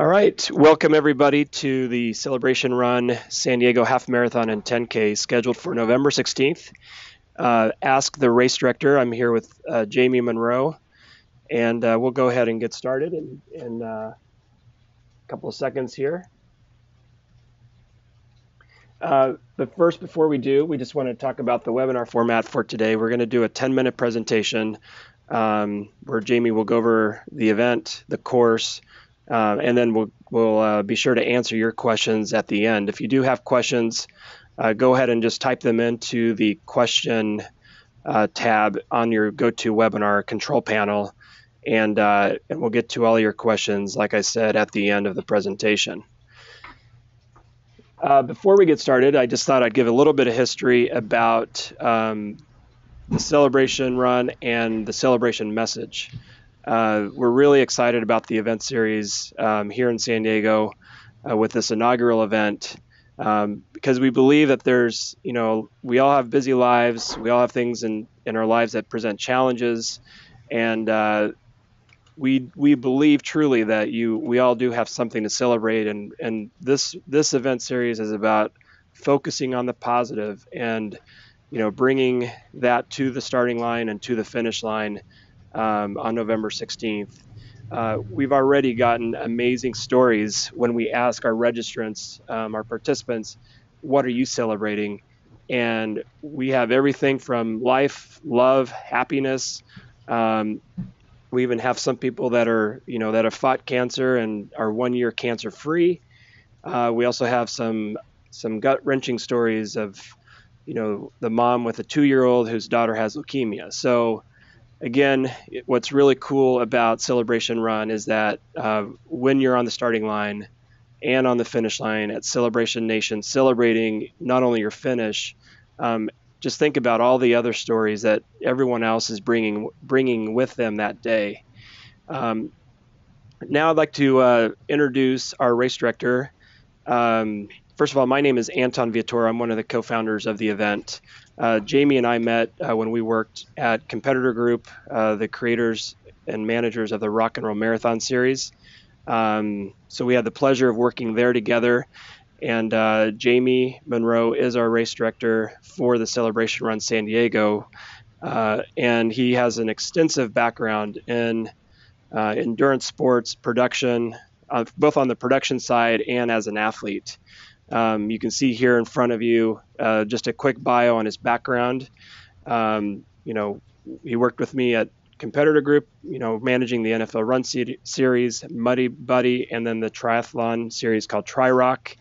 All right, welcome everybody to the Celebration Run San Diego Half Marathon and 10K scheduled for November 16th. Ask the race director. I'm here with Jamie Monroe, and we'll go ahead and get started in a couple of seconds here. But first, before we do, we just want to talk about the webinar format for today. We're going to do a 10-minute presentation where Jamie will go over the event, the course, and then we'll be sure to answer your questions at the end. If you do have questions, go ahead and just type them into the question tab on your GoToWebinar control panel, and we'll get to all your questions, like I said, at the end of the presentation. Before we get started, I just thought I'd give a little bit of history about the Celebration Run and the Celebration message. We're really excited about the event series here in San Diego with this inaugural event because we believe that there's, we all have busy lives, we all have things in our lives that present challenges, and we believe truly that we all do have something to celebrate, and this event series is about focusing on the positive and bringing that to the starting line and to the finish line on November 16th. We've already gotten amazing stories when we ask our registrants, our participants, what are you celebrating? And we have everything from life, love, happiness. We even have some people that are, that have fought cancer and are 1 year cancer free. We also have some gut wrenching stories of, the mom with a 2-year-old whose daughter has leukemia. So again, what's really cool about Celebration Run is that when you're on the starting line and on the finish line at Celebration Nation, celebrating not only your finish, just think about all the other stories that everyone else is bringing with them that day. Now I'd like to introduce our race director. First of all, my name is Anton Viator. I'm one of the co-founders of the event. Jamie and I met when we worked at Competitor Group, the creators and managers of the Rock and Roll Marathon series. So we had the pleasure of working there together. And Jamie Monroe is our race director for the Celebration Run San Diego. And he has an extensive background in endurance sports production, both on the production side and as an athlete. You can see here in front of you just a quick bio on his background. He worked with me at Competitor Group, managing the NFL Run series, Muddy Buddy, and then the triathlon series called Tri-Rock.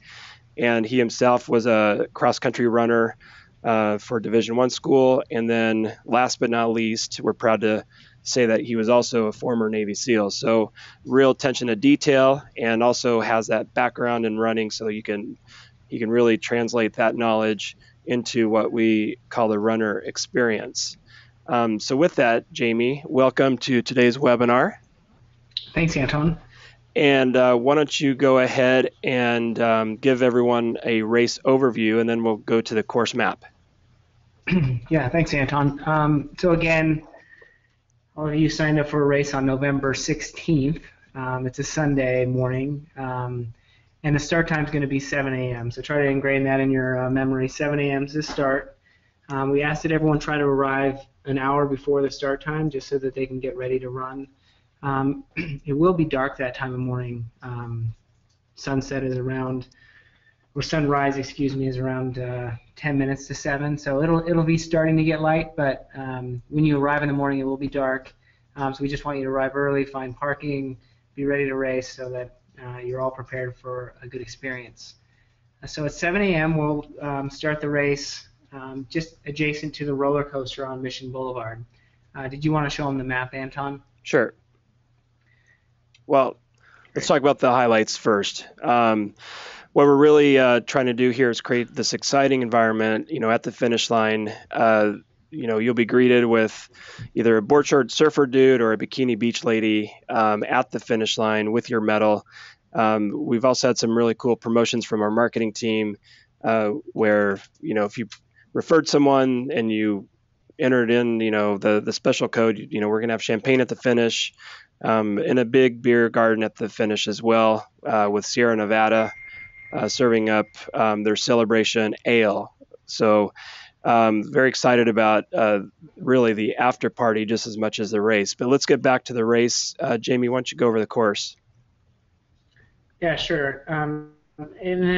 And he himself was a cross-country runner for Division I school. And then last but not least, we're proud to say that he was also a former Navy SEAL. So real attention to detail, and also has that background in running, so he can really translate that knowledge into what we call the runner experience. So with that, Jamie, welcome to today's webinar. Thanks, Anton. And why don't you go ahead and give everyone a race overview, and then we'll go to the course map. Yeah, thanks, Anton. So again, all of you signed up for a race on November 16th. It's a Sunday morning, and the start time is going to be 7 a.m. So try to ingrain that in your memory. 7 a.m. is the start. We asked that everyone try to arrive an hour before the start time, just so that they can get ready to run. It will be dark that time of morning. Sunset is around, or sunrise, excuse me, is around 10 minutes to 7. So it'll be starting to get light, but when you arrive in the morning, it will be dark. So we just want you to arrive early, find parking, be ready to race, so that you're all prepared for a good experience. So at 7 a.m. we'll start the race just adjacent to the roller coaster on Mission Boulevard. Did you want to show them the map, Anton? Sure. Well, let's talk about the highlights first. What we're really trying to do here is create this exciting environment, at the finish line. You'll be greeted with either a board short surfer dude or a bikini beach lady at the finish line with your medal. We've also had some really cool promotions from our marketing team where, if you referred someone and you entered in, the special code, we're going to have champagne at the finish. in a big beer garden at the finish as well, with Sierra Nevada serving up their celebration ale. So very excited about really the after party just as much as the race. But let's get back to the race. Jamie, why don't you go over the course? Yeah, sure. And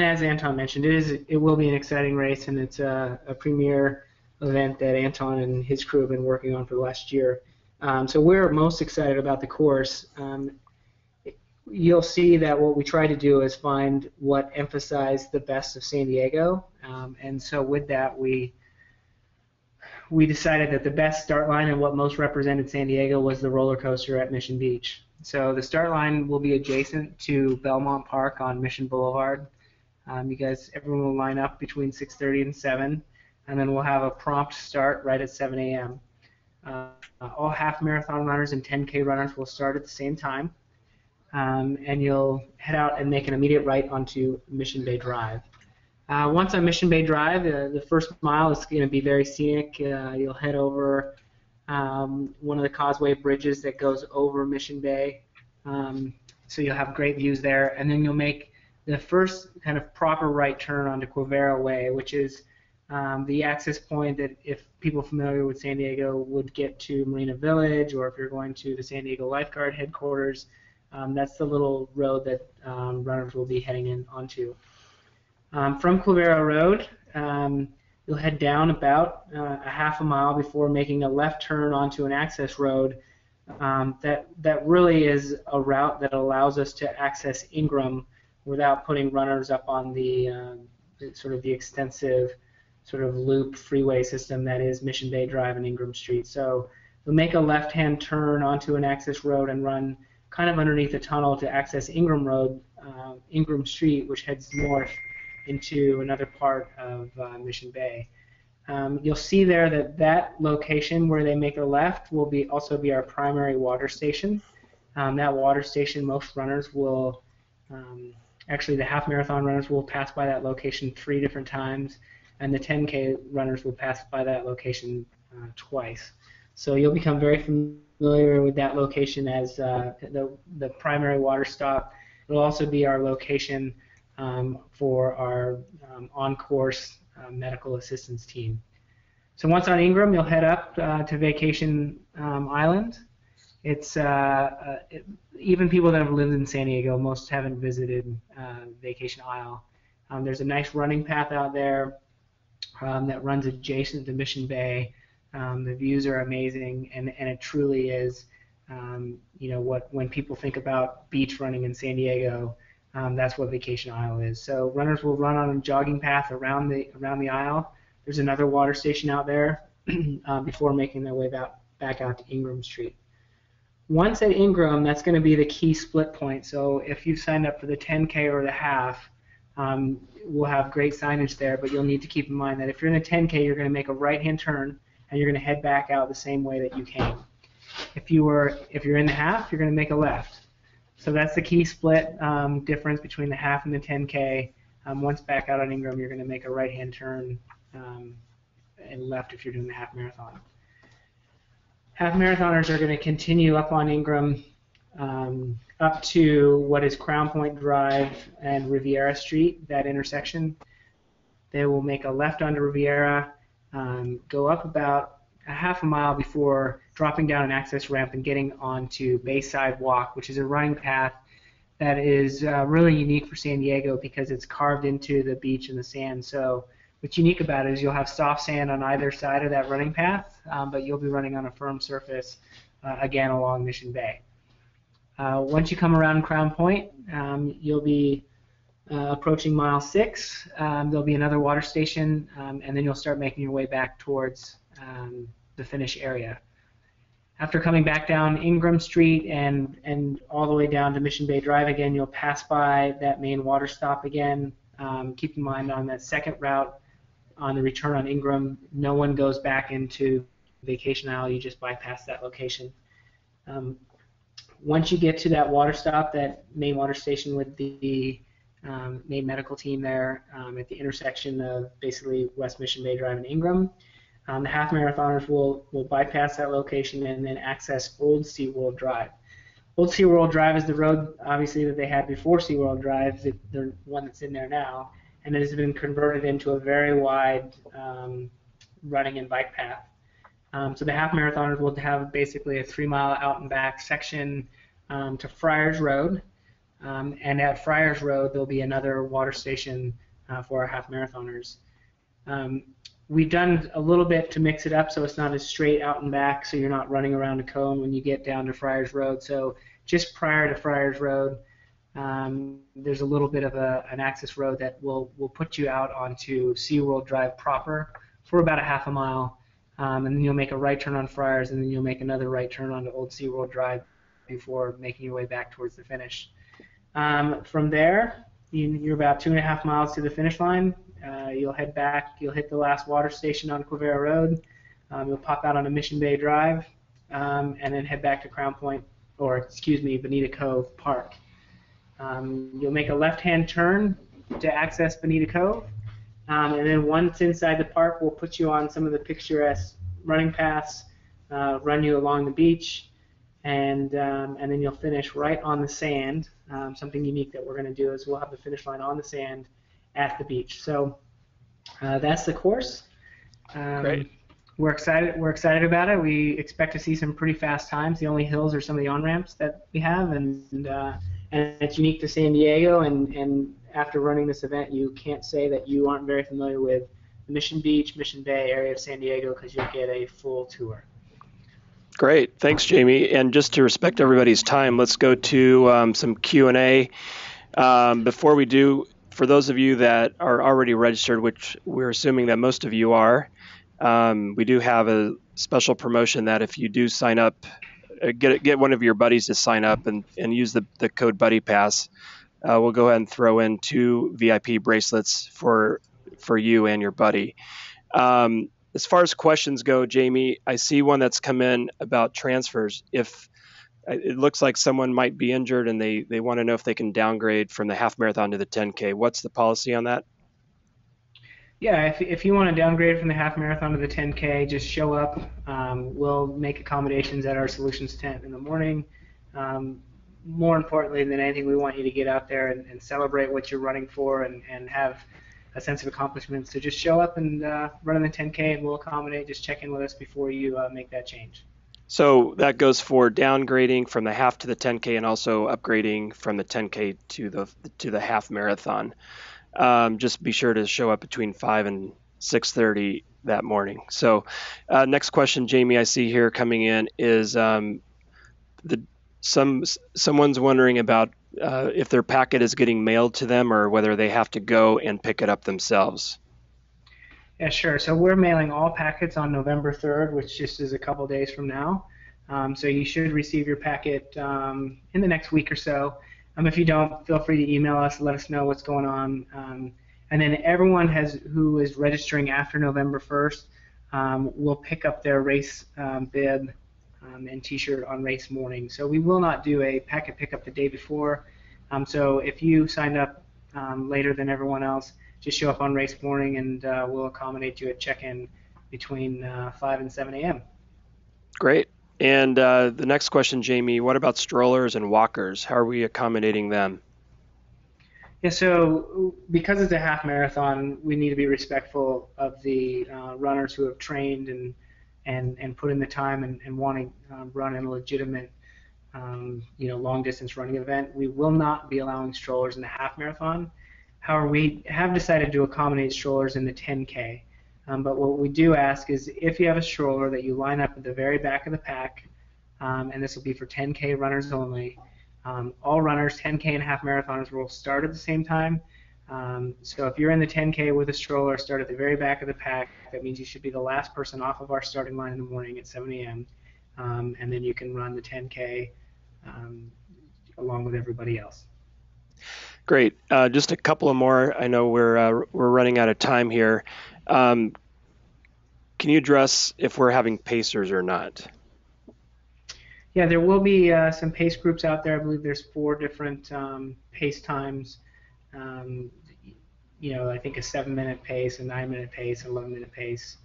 as Anton mentioned, it will be an exciting race, and it's a premier event that Anton and his crew have been working on for the last year. So we're most excited about the course. You'll see that what we try to do is find what emphasized the best of San Diego, and so with that we decided that the best start line and what most represented San Diego was the roller coaster at Mission Beach. So the start line will be adjacent to Belmont Park on Mission Boulevard. Everyone will line up between 6:30 and 7, and then we'll have a prompt start right at 7 a.m. All half marathon runners and 10K runners will start at the same time, and you'll head out and make an immediate right onto Mission Bay Drive. Once on Mission Bay Drive, the first mile is going to be very scenic. You'll head over one of the causeway bridges that goes over Mission Bay, so you'll have great views there. And then you'll make the first kind of proper right turn onto Quivera Way, which is the access point that if people familiar with San Diego would get to Marina Village, or if you're going to the San Diego Lifeguard headquarters, that's the little road that runners will be heading in onto. From Quivera Road, you'll head down about a half a mile before making a left turn onto an access road that really is a route that allows us to access Ingram without putting runners up on the sort of the extensive sort of loop freeway system that is Mission Bay Drive and Ingram Street. So we'll make a left-hand turn onto an access road and run kind of underneath a tunnel to access Ingram Road, Ingram Street, which heads north into another part of Mission Bay. You'll see there that location where they make a left will also be our primary water station. That water station, most runners will, actually the half marathon runners will pass by that location 3 different times, and the 10K runners will pass by that location twice. So you'll become very familiar with that location as the primary water stop. It'll also be our location for our on-course medical assistance team. So once on Ingram, you'll head up to Vacation Island. It's even people that have lived in San Diego, most haven't visited Vacation Isle. There's a nice running path out there that runs adjacent to Mission Bay. The views are amazing, and it truly is, when people think about beach running in San Diego, that's what Vacation Isle is. So runners will run on a jogging path around the aisle. There's another water station out there before making their way back out to Ingram Street. Once at Ingram, that's going to be the key split point. So if you've signed up for the 10K or the half, we'll have great signage there, but you'll need to keep in mind that if you're in the 10K, you're going to make a right-hand turn, and you're going to head back out the same way that you came. If you're in the half, you're going to make a left. So that's the key split difference between the half and the 10K. Once back out on Ingram, you're going to make a right-hand turn and left if you're doing the half marathon. Half marathoners are going to continue up on Ingram up to what is Crown Point Drive and Riviera Street, that intersection. They will make a left onto Riviera, go up about a half a mile before dropping down an access ramp and getting onto Bayside Walk, which is a running path that is really unique for San Diego because it's carved into the beach and the sand. So what's unique about it is you'll have soft sand on either side of that running path, but you'll be running on a firm surface, again, along Mission Bay. Once you come around Crown Point, you'll be approaching mile 6. There'll be another water station, and then you'll start making your way back towards the finish area. After coming back down Ingram Street and all the way down to Mission Bay Drive again, you'll pass by that main water stop again. Keep in mind on that second route, on the return on Ingram, no one goes back into Vacation Isle. You just bypass that location. Once you get to that water stop, that main water station with the main medical team there at the intersection of basically West Mission Bay Drive and Ingram, the half marathoners will bypass that location and then access Old SeaWorld Drive. Old SeaWorld Drive is the road, obviously, that they had before SeaWorld Drive, the one that's in there now, and it has been converted into a very wide running and bike path. So the half marathoners will have basically a 3 mile out and back section to Friars Road, and at Friars Road there'll be another water station for our half marathoners. Um, we've done a little bit to mix it up so it's not as straight out and back, so you're not running around a cone when you get down to Friars Road. So just prior to Friars Road, there's a little bit of an access road that will put you out onto SeaWorld Drive proper for about a half a mile, and then you'll make a right turn on Friars, and then you'll make another right turn onto Old SeaWorld Drive before making your way back towards the finish. From there, you're about 2.5 miles to the finish line. You'll head back. You'll hit the last water station on Quivira Road. You'll pop out on a Mission Bay Drive, and then head back to Crown Point, or excuse me, Bonita Cove Park. You'll make a left-hand turn to access Bonita Cove, and then once inside the park, we'll put you on some of the picturesque running paths, run you along the beach, and then you'll finish right on the sand. Something unique that we're going to do is we'll have the finish line on the sand at the beach. So that's the course. Great. We're excited about it. We expect to see some pretty fast times. The only hills are some of the on-ramps that we have, and it's unique to San Diego. And after running this event, you can't say that you aren't very familiar with the Mission Beach, Mission Bay area of San Diego, because you'll get a full tour. Great. Thanks, Jamie. And just to respect everybody's time, let's go to some Q&A. Before we do, for those of you that are already registered, which we're assuming that most of you are, we do have a special promotion that if you do sign up, get one of your buddies to sign up and use the code BuddyPass, we'll go ahead and throw in 2 VIP bracelets for you and your buddy. As far as questions go, Jamie, I see one that's come in about transfers. If it looks like someone might be injured and they want to know if they can downgrade from the half marathon to the 10K. What's the policy on that? Yeah, if you want to downgrade from the half marathon to the 10K, just show up. We'll make accommodations at our solutions tent in the morning. More importantly than anything, we want you to get out there and celebrate what you're running for and have a sense of accomplishment. So just show up and run in the 10K, and we'll accommodate. Just check in with us before you make that change. So that goes for downgrading from the half to the 10K and also upgrading from the 10K to the half marathon. Just be sure to show up between 5 and 6:30 that morning. So next question, Jamie, I see here coming in is someone's wondering about if their packet is getting mailed to them or whether they have to go and pick it up themselves. Yeah, sure. So we're mailing all packets on November 3rd, which just is a couple days from now. So you should receive your packet in the next week or so. If you don't, feel free to email us, let us know what's going on. And then everyone who is registering after November 1st will pick up their race bib and T-shirt on race morning. So we will not do a packet pickup the day before. So if you signed up later than everyone else, just show up on race morning, and we'll accommodate you at check-in between 5 and 7 a.m. Great. And the next question, Jamie, what about strollers and walkers? How are we accommodating them? Yeah, so because it's a half marathon, we need to be respectful of the runners who have trained and put in the time and want to run in a legitimate long distance running event. We will not be allowing strollers in the half marathon. However, we have decided to accommodate strollers in the 10K. But what we do ask is if you have a stroller that you line up at the very back of the pack, and this will be for 10K runners only. All runners, 10K and half marathoners, will start at the same time. So if you're in the 10K with a stroller, start at the very back of the pack. That means you should be the last person off of our starting line in the morning at 7 a.m. And then you can run the 10K along with everybody else. Great. Just a couple of more. I know we're running out of time here. Can you address if we're having pacers or not? Yeah, there will be some pace groups out there. I believe there's 4 different pace times. I think a 7-minute pace, a 9-minute pace, an 11-minute pace.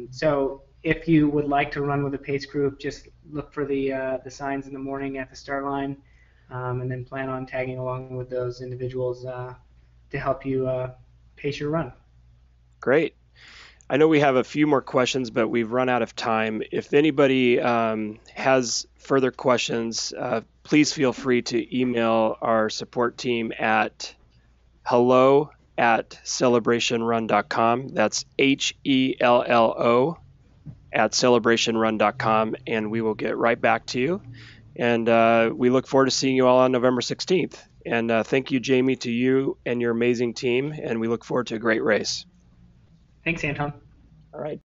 So if you would like to run with a pace group, just look for the signs in the morning at the start line, and then plan on tagging along with those individuals to help you pace your run. Great. I know we have a few more questions, but we've run out of time. If anybody has further questions, please feel free to email our support team at hello@celebrationrun.com. That's HELLO @celebrationrun.com, and we will get right back to you. And we look forward to seeing you all on November 16th. And thank you, Jamie, to you and your amazing team. And we look forward to a great race. Thanks, Anton. All right.